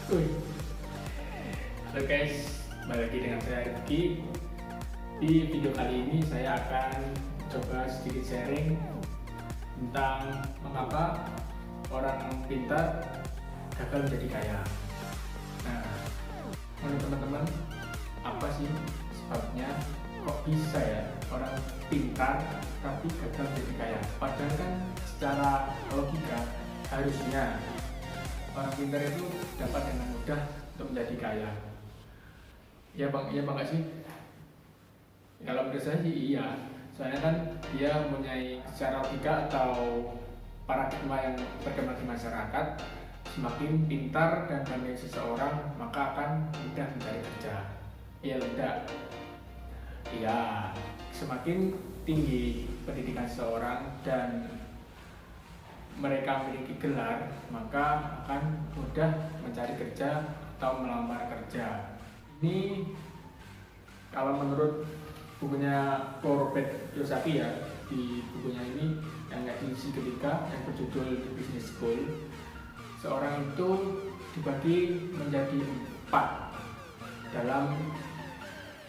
Wih. Halo guys, kembali lagi dengan saya Rizky. Di video kali ini saya akan coba sedikit sharing tentang mengapa orang pintar gagal menjadi kaya. Nah, menurut teman-teman, apa sih sebabnya kok bisa ya orang pintar tapi gagal menjadi kaya? Padahal kan secara logika harusnya orang pintar itu dapat dengan mudah untuk menjadi kaya. Ya bang, nggak sih? Kalau menurut saya sih iya. Soalnya kan dia mempunyai secara logika atau paradigma yang berkembang di masyarakat. Semakin pintar dan pandai seseorang, maka akan mudah mencari kerja. Iya tidak? Iya. Semakin tinggi pendidikan seseorang dan mereka memiliki gelar, maka akan mudah mencari kerja atau melamar kerja. Ini kalau menurut bukunya Robert Kiyosaki ya, di bukunya ini yang diisi ketika yang berjudul The Business School, seorang itu dibagi menjadi 4 dalam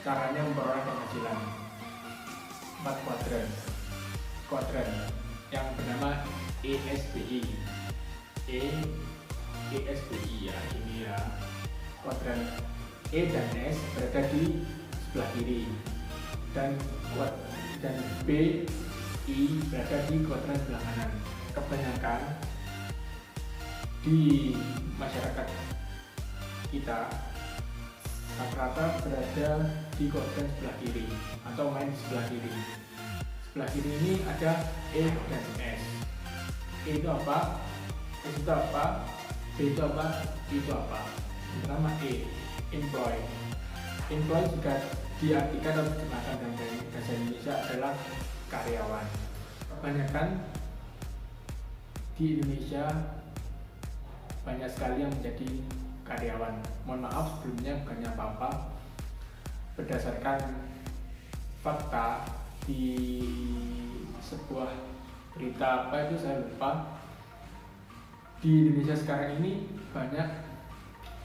caranya memperoleh penghasilan. 4 kuadran yang bernama ESBI ya, ini ya. Kuadran E dan S berada di sebelah kiri dan B, I berada di kuadran sebelah kanan. Kebanyakan di masyarakat kita rata-rata berada di kuadran sebelah kiri atau main di sebelah kiri. Sebelah kiri ini ada E dan S. E itu apa? S itu apa? B itu apa? I itu apa? Pertama E, employ. Employ juga diartikan atau diterjemahkan dalam bahasa Indonesia adalah karyawan. Kebanyakan di Indonesia banyak sekali yang menjadi karyawan. Mohon maaf sebelumnya, bukannya apa-apa. Berdasarkan fakta di sebuah berita apa itu saya lupa, di Indonesia sekarang ini banyak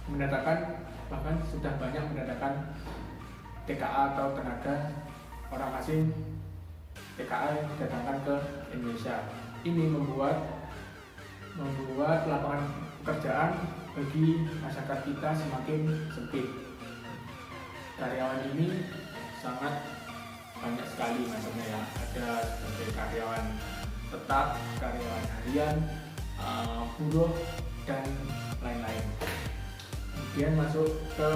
mendatangkan, bahkan sudah banyak mendatangkan TKA atau tenaga orang asing TKA yang didatangkan ke Indonesia. Ini membuat lapangan pekerjaan bagi masyarakat kita semakin sempit. Karyawan ini sangat banyak sekali macamnya ya. Ada sebagai karyawan tetap, karyawan harian, buruh dan lain-lain. Kemudian masuk ke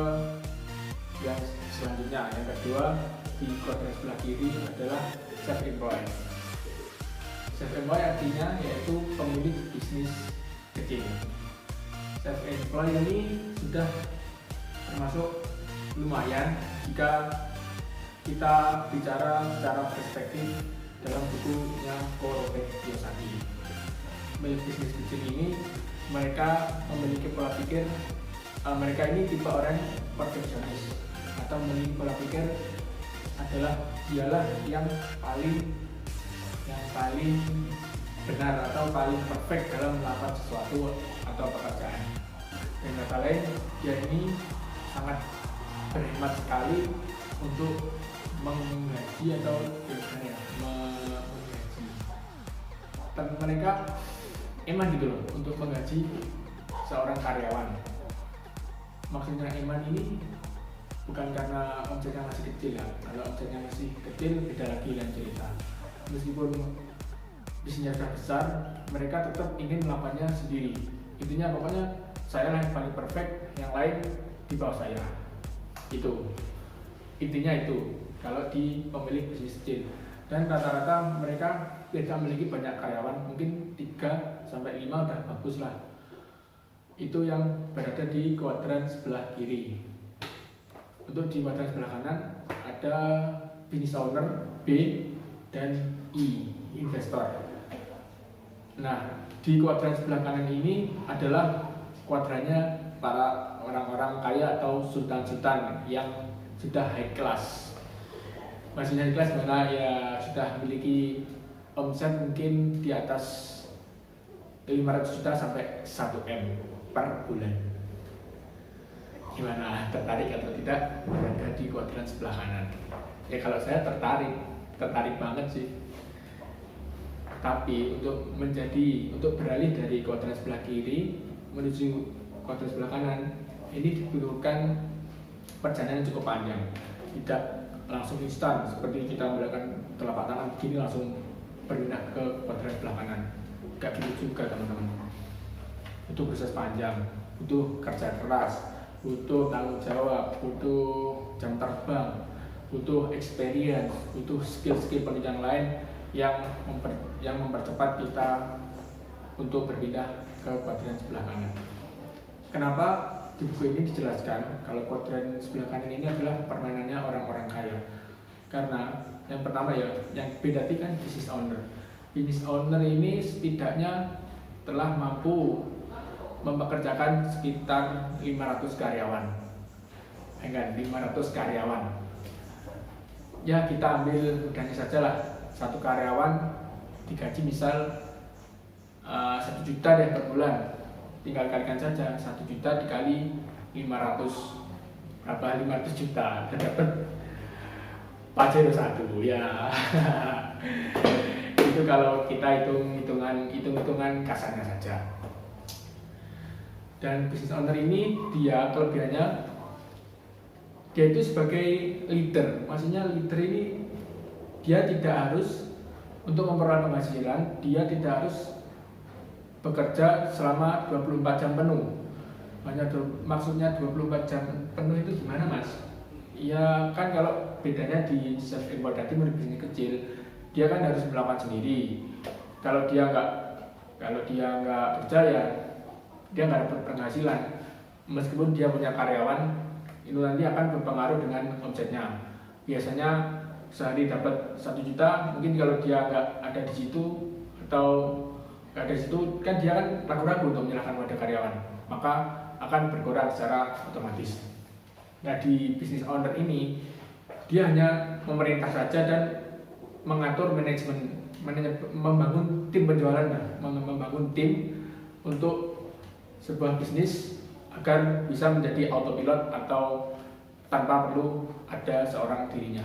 yang selanjutnya, yang kedua di kuadran sebelah kiri adalah self-employed. Self-employed artinya yaitu pemilik bisnis kecil. Self-employed ini sudah termasuk lumayan jika kita bicara secara perspektif dalam bukunya Robert Kiyosaki. Pemilik bisnis kecil ini mereka memiliki pola pikir, mereka ini tipe orang perfeksionis atau memiliki pola pikir adalah dialah yang paling benar atau paling perfect dalam melakukan sesuatu atau pekerjaan. Dengan kata lain, dia ini sangat berhemat sekali untuk menggaji atau menggaji. Dan mereka eman gitu loh untuk menggaji seorang karyawan. Maksudnya eman ini bukan karena omsetnya masih kecil ya. Kalau omsetnya masih kecil beda lagi lain cerita. Meskipun bisnisnya sudah besar, mereka tetap ingin melakukannya sendiri. Intinya pokoknya saya lah yang paling perfect, yang lain di bawah saya. Itu intinya itu kalau di pemilik bisnis kecil. Dan rata-rata mereka tidak memiliki banyak karyawan, mungkin 3-5 udah bagus lah. Itu yang berada di kuadran sebelah kiri. Untuk di kuadran sebelah kanan ada business owner B dan I, investor. Nah, di kuadran sebelah kanan ini adalah kuadrannya para orang-orang kaya atau sultan-sultan yang sudah high class. Maksudnya high class mana ya sudah memiliki omset mungkin di atas 500 juta sampai 1 M per bulan. Gimana, tertarik atau tidak berada di kuadran sebelah kanan? Ya kalau saya tertarik banget sih. Tapi untuk beralih dari kuadran sebelah kiri menuju kuadran sebelah kanan, ini dibutuhkan perjalanan yang cukup panjang. Tidak langsung instan seperti kita melakukan telapak tangan begini langsung berpindah ke kuadran sebelah kanan. Gak gitu juga teman-teman. Butuh proses panjang, butuh kerja keras, butuh tanggung jawab, butuh jam terbang, butuh experience, butuh skill-skill penunjang lain yang mempercepat kita untuk berpindah ke kuadran sebelah kanan. Kenapa di buku ini dijelaskan kalau kuadran sebelah kanan ini adalah permainannya orang-orang kaya? Karena yang pertama ya, yang beda kan business owner. Business owner ini setidaknya telah mampu mempekerjakan sekitar 500 karyawan. Enggak, 500 karyawan. Ya kita ambil mudahnya saja lah, satu karyawan digaji misal 1 juta deh per bulan. Tinggal kalikan saja 1 juta dikali 500 berapa, 500 juta dapat Pajero 1 ya. Itu kalau kita hitung-hitungan kasarnya saja. Dan business owner ini dia kelebihannya dia itu sebagai leader. Maksudnya leader ini dia tidak harus untuk memperoleh penghasilan, dia tidak harus bekerja selama 24 jam penuh. Maksudnya 24 jam penuh itu gimana Mas? Ya kan kalau bedanya di self employed tadi bisnis kecil, dia kan harus melakukan sendiri. Kalau dia nggak kerja ya dia nggak dapat penghasilan. Meskipun dia punya karyawan, itu nanti akan berpengaruh dengan omsetnya. Biasanya sehari dapat 1 juta, mungkin kalau dia nggak ada di situ atau nggak ada di situ, kan dia kan ragu-ragu untuk menyerahkan pada karyawan, maka akan berkurang secara otomatis. Nah di business owner ini dia hanya memerintah saja dan mengatur manajemen, membangun tim penjualan, membangun tim untuk sebuah bisnis agar bisa menjadi autopilot atau tanpa perlu ada seorang dirinya.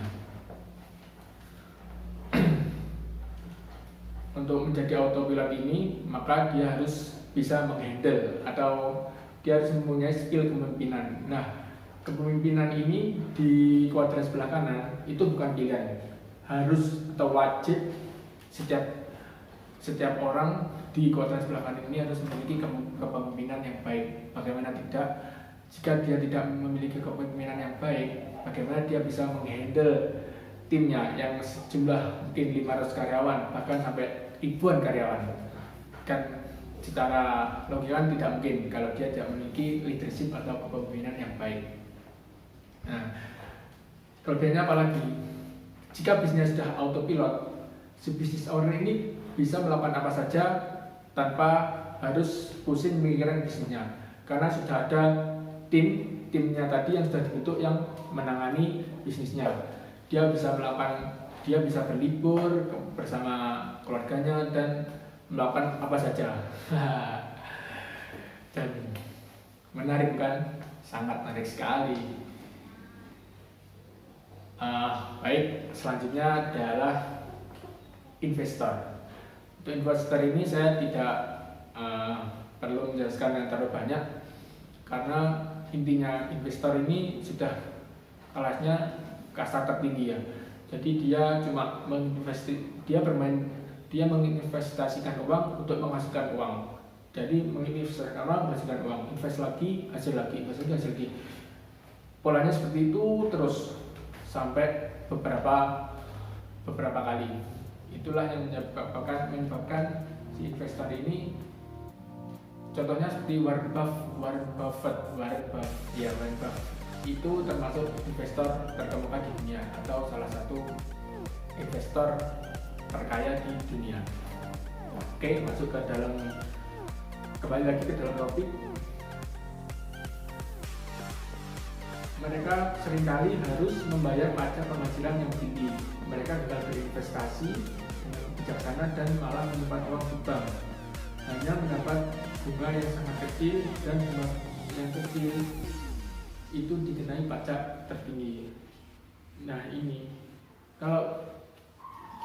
Untuk menjadi autopilot ini maka dia harus bisa menghandle atau dia harus mempunyai skill kepemimpinan. Nah kepemimpinan ini di kuadran sebelah kanan itu bukan pilihan, harus atau wajib setiap orang di kuadran sebelah kanan ini harus memiliki kepemimpinan yang baik. Bagaimana tidak, jika dia tidak memiliki kepemimpinan yang baik, bagaimana dia bisa menghandle timnya yang sejumlah mungkin 500 karyawan bahkan sampai ribuan karyawan. Kan secara logika tidak mungkin kalau dia tidak memiliki leadership atau kepemimpinan yang baik. Nah, kelebihannya apalagi? Jika bisnisnya sudah autopilot, si business owner ini bisa melakukan apa saja tanpa harus pusing memikirkan bisnisnya, karena sudah ada timnya tadi yang sudah dibentuk yang menangani bisnisnya. Dia bisa berlibur bersama keluarganya dan melakukan apa saja. Dan menarik kan? Sangat menarik sekali. Baik, selanjutnya adalah investor. Untuk investor ini saya tidak perlu menjelaskan yang terlalu banyak, karena intinya investor ini sudah kelasnya kasta tertinggi ya. Jadi dia cuma menginvestasikan uang untuk menghasilkan uang. Jadi menginvestasikan uang, menghasilkan uang, invest lagi, hasil lagi, invest lagi, hasil lagi. Polanya seperti itu terus sampai beberapa kali. Itulah yang menyebabkan si investor ini, contohnya seperti Warren Buffett itu termasuk investor terkemuka di dunia atau salah satu investor terkaya di dunia. Oke, kembali lagi ke dalam topik. Mereka seringkali harus membayar pajak penghasilan yang tinggi. Mereka gagal berinvestasi dengan bijaksana dan malah menyimpan uang di bank, hanya mendapat bunga yang sangat kecil dan bunga yang kecil itu dikenai pajak tertinggi. Nah ini kalau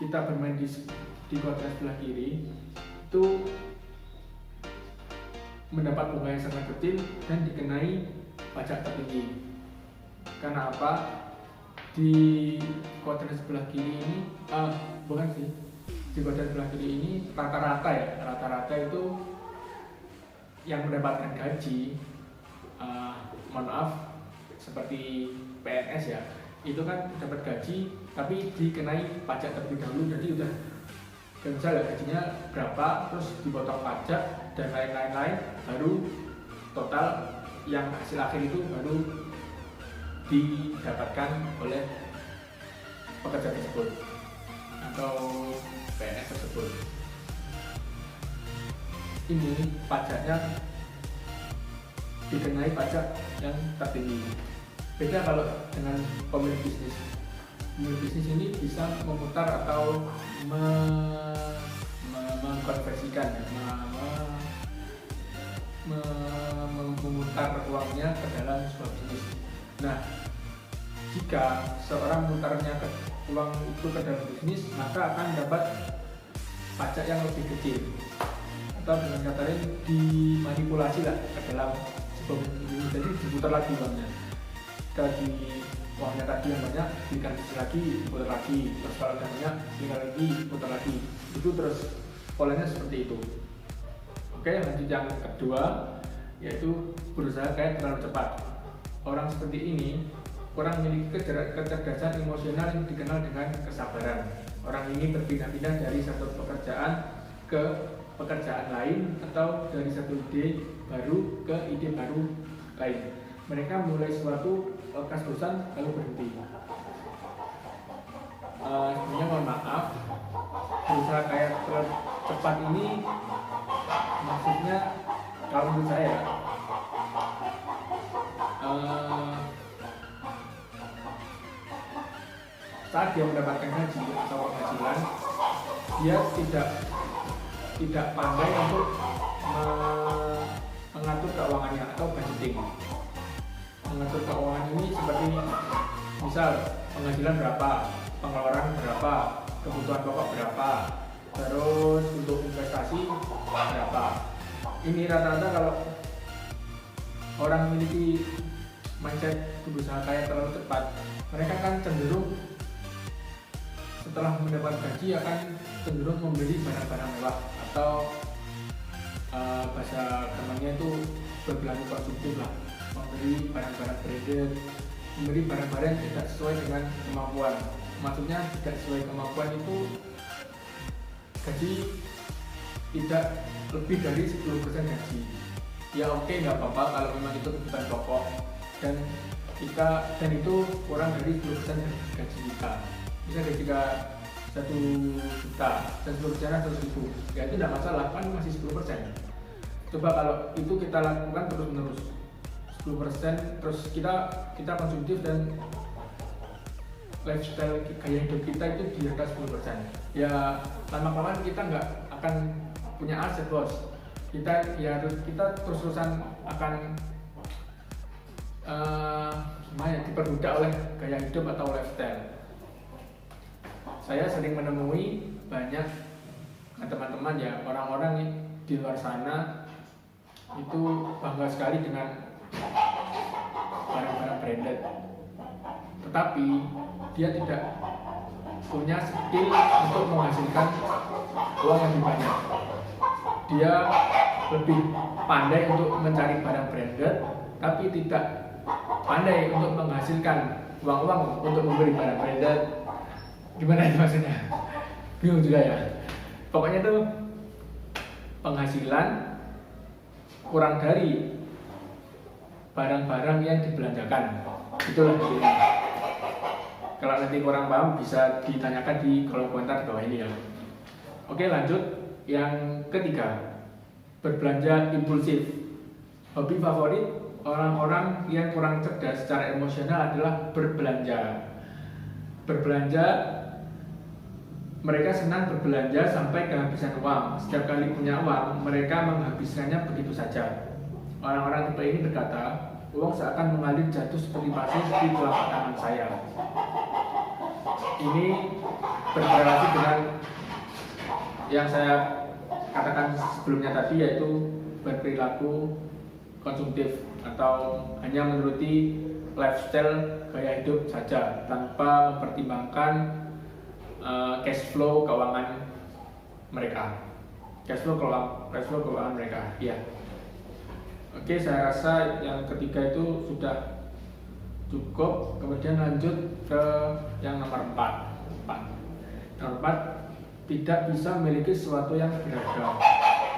kita bermain di kuadran sebelah kiri itu mendapat bunga yang sangat kecil dan dikenai pajak tertinggi. Karena apa? Di kuadran sebelah kiri ini, bukan sih, di kuadran sebelah kiri ini rata-rata itu yang mendapatkan gaji, mohon maaf, seperti PNS ya, itu kan dapat gaji tapi dikenai pajak terlebih dahulu. Jadi udah misalnya gajinya berapa, terus dipotong pajak dan lain-lain, baru total yang hasil akhir itu baru didapatkan oleh pekerja tersebut atau PNS tersebut. Ini pajaknya dikenai pajak yang tertinggi. Beda kalau dengan pemilik bisnis. Pemilik bisnis ini bisa memutar atau mengkonversikan, memutar uangnya ke dalam sebuah bisnis. Nah, jika seorang memutarnya uang itu ke dalam bisnis, maka akan dapat pajak yang lebih kecil, atau dengan kata lain dimanipulasi lah ke dalam sebuah bisnis. Jadi diputar lagi uangnya. Kalau uangnya tadi yang banyak, berikan lagi, diputar lagi. Terus kalau yang banyak, berikan lagi, diputar lagi. Itu terus polanya seperti itu. Oke, lanjut yang kedua, yaitu berusaha kaya terlalu cepat. Orang seperti ini kurang memiliki kecerdasan emosional yang dikenal dengan kesabaran. Orang ini berpindah-pindah dari satu pekerjaan ke pekerjaan lain atau dari satu ide baru ke ide baru lain. Mereka mulai suatu lekas bosan lalu berhenti. Sebenarnya mohon maaf, berusaha kaya terlalu cepat ini maksudnya kalau menurut saya saat dia mendapatkan gaji atau penghasilan, dia tidak pandai untuk mengatur keuangannya atau budgeting. Mengatur keuangan ini seperti misal penghasilan berapa, pengeluaran berapa, kebutuhan pokok berapa, terus untuk investasi berapa. Ini rata-rata kalau orang memiliki mindset berusaha kaya terlalu cepat, mereka kan cenderung setelah mendapat gaji akan cenderung membeli barang-barang mewah atau bahasa temannya itu berbelanja konsumtif lah, membeli barang-barang branded, membeli barang-barang yang tidak sesuai dengan kemampuan. Maksudnya tidak sesuai kemampuan itu gaji tidak lebih dari 10% gaji. Ya oke, nggak apa-apa kalau memang itu kebutuhan pokok dan itu kurang dari 10% gaji kita. Bisa gaji kita 1 juta dan 10% 100.000, ya itu tidak masalah, kan masih 10%. Coba kalau itu kita lakukan terus-menerus 10%, terus kita konsumtif dan lifestyle gaya hidup kita itu di atas 10%. Ya lama-kelamaan kita nggak akan punya aset, bos. Kita terus-terusan akan diperbudak oleh gaya hidup atau lifestyle. Saya sering menemui banyak teman-teman ya, orang-orang di luar sana itu bangga sekali dengan barang-barang branded, tetapi dia tidak punya skill untuk menghasilkan uang yang lebih banyak. Dia lebih pandai untuk mencari barang branded, tapi tidak pandai untuk menghasilkan uang-uang untuk membeli barang branded. Gimana itu maksudnya? Bingung juga ya. Pokoknya tuh penghasilan kurang dari barang-barang yang dibelanjakan. Itulah intinya. Kalau nanti kurang paham bisa ditanyakan di kolom komentar di bawah ini ya. Oke, lanjut yang ketiga, berbelanja impulsif. Hobi favorit orang-orang yang kurang cerdas secara emosional adalah berbelanja. Mereka senang berbelanja sampai kehabisan uang. Setiap kali punya uang, mereka menghabiskannya begitu saja. Orang-orang tipe ini berkata, uang seakan mengalir jatuh seperti pasir di telapak tangan saya. Ini berkorelasi dengan yang saya katakan sebelumnya tadi, yaitu berperilaku konsumtif atau hanya menuruti lifestyle gaya hidup saja tanpa mempertimbangkan cash flow keuangan mereka. Cash flow keuangan mereka. Ya. Oke, saya rasa yang ketiga itu sudah cukup. Kemudian lanjut ke yang nomor 4. Nomor 4, tidak bisa memiliki sesuatu yang berharga.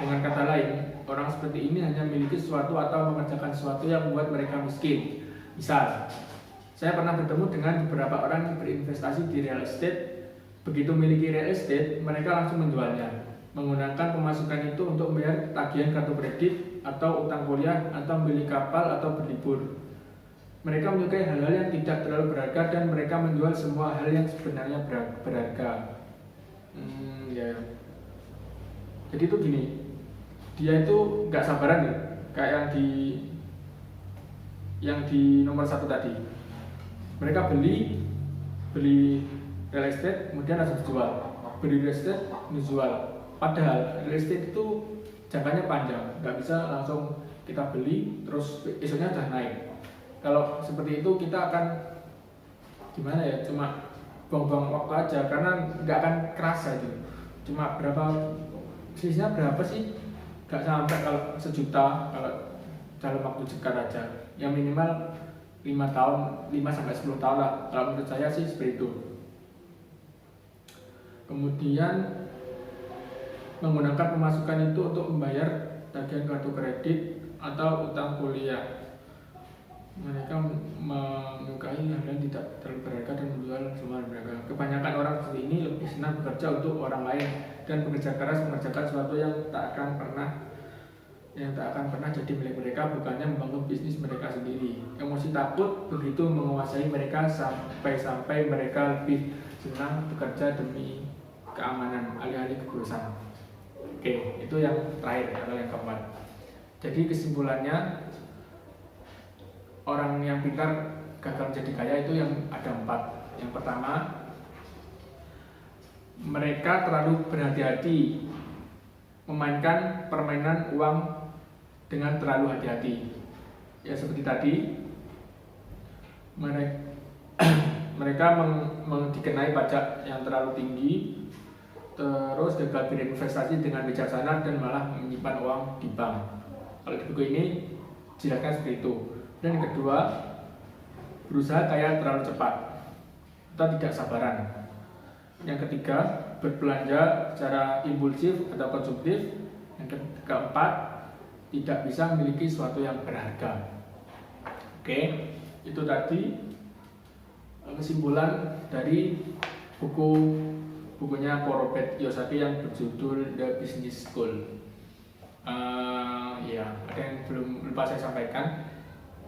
Dengan kata lain, orang seperti ini hanya memiliki sesuatu atau mengerjakan sesuatu yang membuat mereka miskin. Misal, saya pernah bertemu dengan beberapa orang yang berinvestasi di real estate. Begitu memiliki real estate, mereka langsung menjualnya, menggunakan pemasukan itu untuk membayar tagihan kartu kredit atau utang kuliah, atau membeli kapal atau berlibur. Mereka menyukai hal-hal yang tidak terlalu berharga dan mereka menjual semua hal yang sebenarnya berharga. Ya. Jadi itu gini, dia itu nggak sabaran ya, kayak yang di nomor 1 tadi. Mereka beli real estate, kemudian langsung dijual. Beli real estate, dijual. Padahal real estate itu jangkanya panjang, nggak bisa langsung kita beli terus esoknya udah naik. Kalau seperti itu kita akan gimana ya, cuma buang-buang waktu aja, karena nggak akan kerasa gitu. Cuma sisinya berapa sih? Nggak sampai kalau sejuta kalau dalam waktu dekat aja. Yang minimal 5 tahun, 5-10 tahun lah. Kalau menurut saya sih seperti itu. Kemudian menggunakan pemasukan itu untuk membayar tagihan kartu kredit atau utang kuliah. Mereka menyukai hal yang tidak terlalu berharga dan menjual semua mereka. Kebanyakan orang seperti ini lebih senang bekerja untuk orang lain dan bekerja keras mengerjakan sesuatu yang tak akan pernah jadi milik mereka, bukannya membangun bisnis mereka sendiri. Emosi takut begitu menguasai mereka sampai mereka lebih senang bekerja demi keamanan alih-alih kegurusan. Oke, itu yang terakhir atau yang keempat. Jadi kesimpulannya, orang yang pintar gagal menjadi kaya itu yang ada 4. Yang pertama, mereka terlalu berhati-hati memainkan permainan uang dengan terlalu hati-hati. Ya seperti tadi, mereka dikenai pajak yang terlalu tinggi, terus gagal berinvestasi dengan bijaksana dan malah menyimpan uang di bank. Kalau di buku ini jelaskan seperti itu. Dan yang kedua, berusaha kaya terlalu cepat atau tidak sabaran. Yang ketiga, berbelanja secara impulsif atau konsumtif. Yang keempat, tidak bisa memiliki sesuatu yang berharga. Oke, itu tadi kesimpulan dari bukunya Robert Kiyosaki yang berjudul The Business School. Ya, ada yang belum lupa saya sampaikan.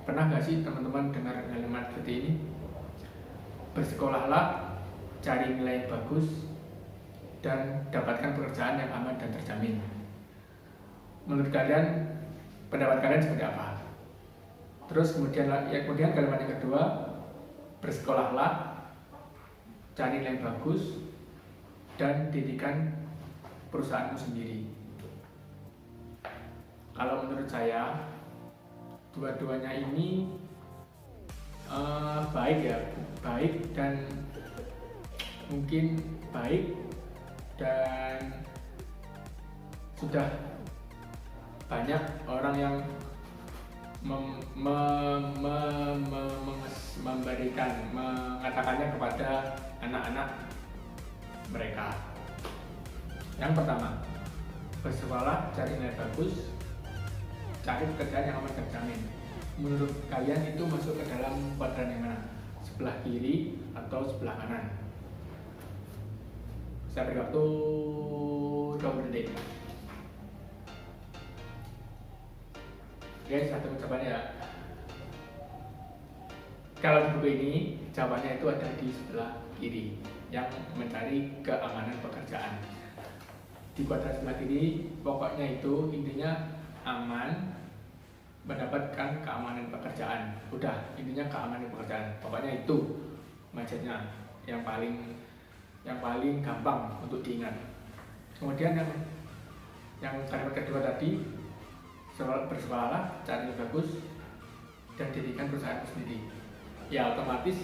Pernah nggak sih teman-teman dengar kalimat seperti ini? Bersekolahlah, cari nilai yang bagus, dan dapatkan pekerjaan yang aman dan terjamin. Menurut kalian, pendapat kalian seperti apa? Terus kemudian kalimat yang kedua, bersekolahlah, cari nilai yang bagus, dan dirikan perusahaanmu sendiri. Kalau menurut saya, dua-duanya ini baik dan mungkin baik, dan sudah banyak orang yang mengatakannya kepada anak-anak mereka. Yang pertama, bersekolah, cari nilai bagus, cari pekerjaan yang aman terjamin. Menurut kalian itu masuk ke dalam kuadran yang mana? Sebelah kiri atau sebelah kanan? Saya beri waktu 20 detik. Oke, satu jawabannya ya. Kalau di buku ini, jawabannya itu ada di sebelah kiri, yang mencari keamanan pekerjaan. Di kuadran sebelah kiri, pokoknya itu intinya aman mendapatkan keamanan pekerjaan. Udah, intinya keamanan pekerjaan. Pokoknya itu mindsetnya yang paling gampang untuk diingat. Kemudian yang kalimat kedua tadi, bersekolahlah, caranya bagus, dan dirikan perusahaan sendiri. Ya otomatis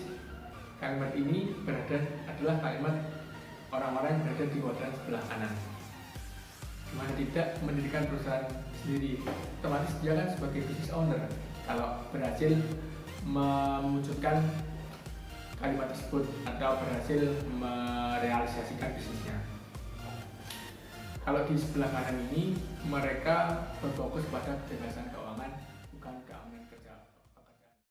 kalimat ini adalah kalimat orang-orang yang berada di kuadran sebelah kanan. Gimana tidak mendirikan perusahaan sendiri, otomatis dia kan sebagai business owner kalau berhasil mewujudkan kalimat tersebut atau berhasil merealisasikan bisnisnya. Kalau di sebelah kanan ini mereka berfokus pada kebebasan keuangan.